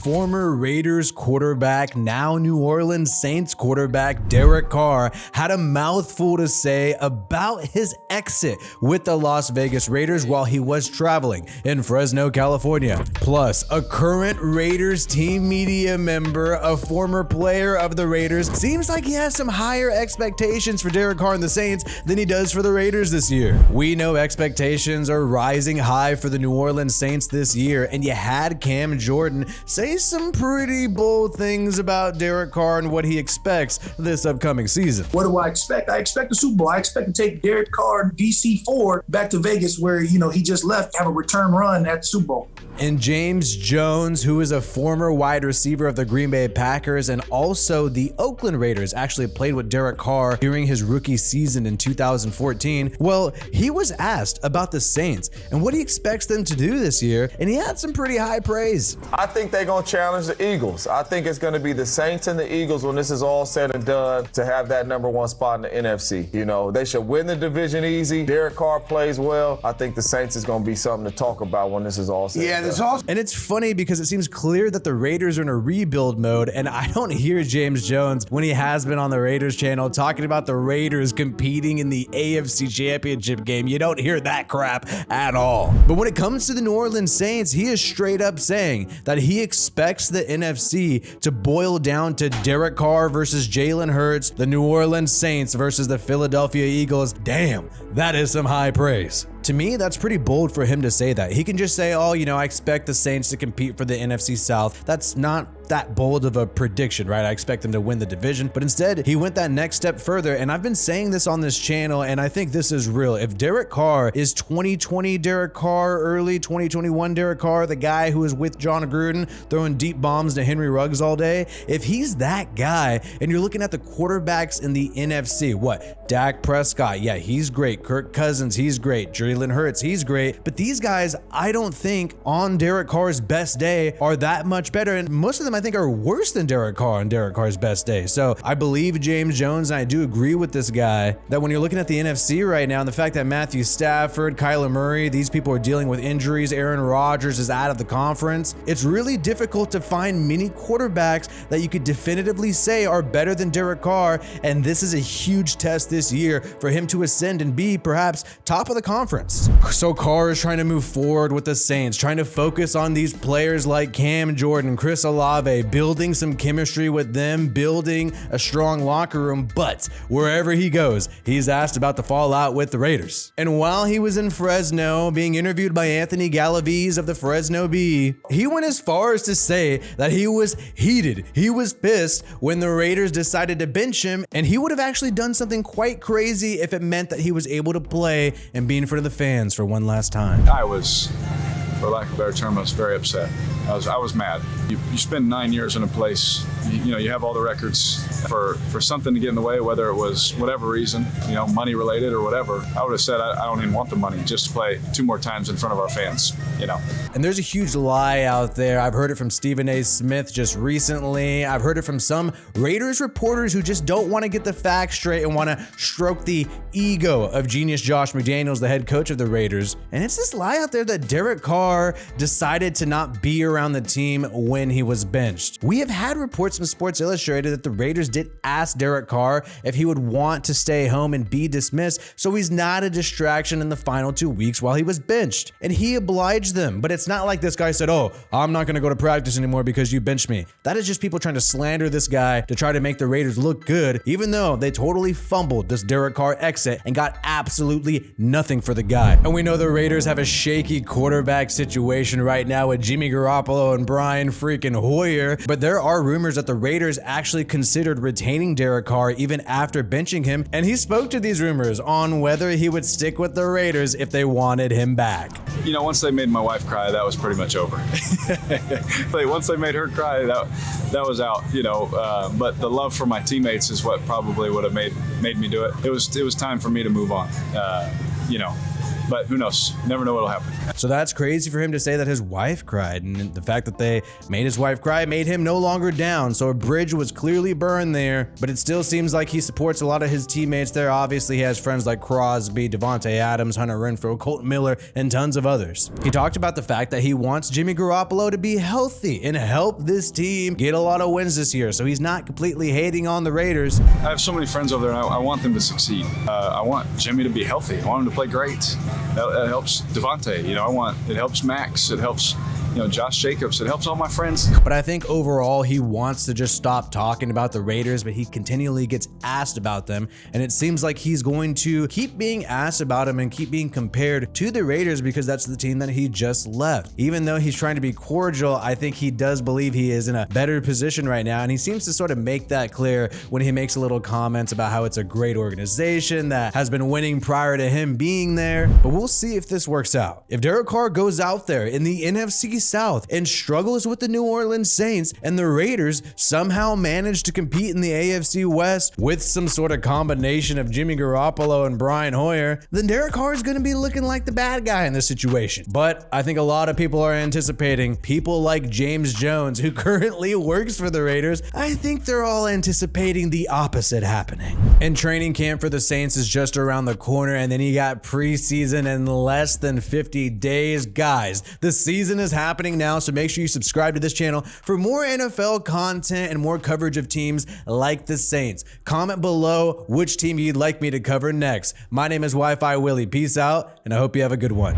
Former Raiders quarterback, now New Orleans Saints quarterback Derek Carr had a mouthful to say about his exit with the Las Vegas Raiders while he was traveling in Fresno, California. Plus, a current Raiders team media member, a former player of the Raiders, seems like he has some higher expectations for Derek Carr and the Saints than he does for the Raiders this year. We know expectations are rising high for the New Orleans Saints this year, and you had Cam Jordan say some pretty bold things about Derek Carr and what he expects this upcoming season. What do I expect? I expect the Super Bowl. I expect to take Derek Carr DC4 back to Vegas where, he just left, have a return run at the Super Bowl. And James Jones, who is a former wide receiver of the Green Bay Packers and also the Oakland Raiders, actually played with Derek Carr during his rookie season in 2014. Well, he was asked about the Saints and what he expects them to do this year, and he had some pretty high praise. I think they're going to challenge the Eagles. I think it's going to be the Saints and the Eagles when this is all said and done to have that #1 spot in the NFC. They should win the division easy. Derek Carr plays well. I think the Saints is going to be something to talk about when this is all said and done. And it's funny because it seems clear that the Raiders are in a rebuild mode, and I don't hear James Jones when he has been on the Raiders channel talking about the Raiders competing in the AFC Championship game. You don't hear that crap at all. But when it comes to the New Orleans Saints, he is straight up saying that he expects the NFC to boil down to Derek Carr versus Jalen Hurts, the New Orleans Saints versus the Philadelphia Eagles. Damn, that is some high praise. To me, that's pretty bold for him to say that. He can just say, I expect the Saints to compete for the NFC South. That's not that bold of a prediction, right? I expect them to win the division, but instead he went that next step further. And I've been saying this on this channel, and I think this is real. If Derek Carr is 2020 Derek Carr, early 2021 Derek Carr, the guy who was with John Gruden throwing deep bombs to Henry Ruggs all day, if he's that guy and you're looking at the quarterbacks in the NFC, what? Dak Prescott, yeah, he's great. Kirk Cousins, he's great. Jalen Hurts, he's great. But these guys, I don't think on Derek Carr's best day are that much better. And most of them I think are worse than Derek Carr on Derek Carr's best day. So I believe James Jones, and I do agree with this guy, that when you're looking at the NFC right now and the fact that Matthew Stafford, Kyler Murray, these people are dealing with injuries, Aaron Rodgers is out of the conference, it's really difficult to find many quarterbacks that you could definitively say are better than Derek Carr. And this is a huge test this year for him to ascend and be perhaps top of the conference. So Carr is trying to move forward with the Saints, trying to focus on these players like Cam Jordan, Chris Olave, building some chemistry with them, building a strong locker room. But wherever he goes, he's asked about the fallout with the Raiders. And while he was in Fresno being interviewed by Anthony Galaviz of the Fresno Bee, he went as far as to say that he was heated. He was pissed when the Raiders decided to bench him, and he would have actually done something quite crazy if it meant that he was able to play and be in front of the fans for one last time. I was, for lack of a better term, I was very upset. I was mad. You spend 9 years in a place, you have all the records for something to get in the way, whether it was whatever reason, money related or whatever. I would have said, I don't even want the money, just to play 2 more times in front of our fans, And there's a huge lie out there. I've heard it from Stephen A. Smith just recently. I've heard it from some Raiders reporters who just don't want to get the facts straight and want to stroke the ego of genius Josh McDaniels, the head coach of the Raiders. And it's this lie out there that Derek Carr decided to not be around the team when he was benched. We have had reports from Sports Illustrated that the Raiders did ask Derek Carr if he would want to stay home and be dismissed so he's not a distraction in the final 2 weeks while he was benched. And he obliged them. But it's not like this guy said, I'm not going to go to practice anymore because you benched me. That is just people trying to slander this guy to try to make the Raiders look good, even though they totally fumbled this Derek Carr exit and got absolutely nothing for the guy. And we know the Raiders have a shaky quarterback situation right now with Jimmy Garoppolo and Brian freaking Hoyer, but there are rumors that the Raiders actually considered retaining Derek Carr even after benching him, and he spoke to these rumors on whether he would stick with the Raiders if they wanted him back. Once they made my wife cry, that was pretty much over. Once they made her cry, that was out, but the love for my teammates is what probably would have made me do it. It was time for me to move on. But who knows? Never know what'll happen. So that's crazy for him to say that his wife cried, and the fact that they made his wife cry made him no longer down. So a bridge was clearly burned there, but it still seems like he supports a lot of his teammates there. Obviously, he has friends like Crosby, Devontae Adams, Hunter Renfrow, Colton Miller, and tons of others. He talked about the fact that he wants Jimmy Garoppolo to be healthy and help this team get a lot of wins this year. So he's not completely hating on the Raiders. I have so many friends over there, and I want them to succeed. I want Jimmy to be healthy. I want him to play great. That helps Devontae. It helps Max. It helps, Josh Jacobs. It helps all my friends. But I think overall he wants to just stop talking about the Raiders, but he continually gets asked about them, and it seems like he's going to keep being asked about them and keep being compared to the Raiders because that's the team that he just left. Even though he's trying to be cordial, I think he does believe he is in a better position right now, and he seems to sort of make that clear when he makes a little comments about how it's a great organization that has been winning prior to him being there. But we'll see if this works out. If Derek Carr goes out there in the NFC South and struggles with the New Orleans Saints, and the Raiders somehow manage to compete in the AFC West with some sort of combination of Jimmy Garoppolo and Brian Hoyer, then Derek Carr is going to be looking like the bad guy in this situation. But I think a lot of people are anticipating, people like James Jones, who currently works for the Raiders, I think they're all anticipating the opposite happening. And training camp for the Saints is just around the corner, and then you got preseason in less than 50 days. Guys, the season is happening now, so make sure you subscribe to this channel for more NFL content and more coverage of teams like the Saints. Comment below which team you'd like me to cover next. My name is WiFiWillie. Peace out, and I hope you have a good one.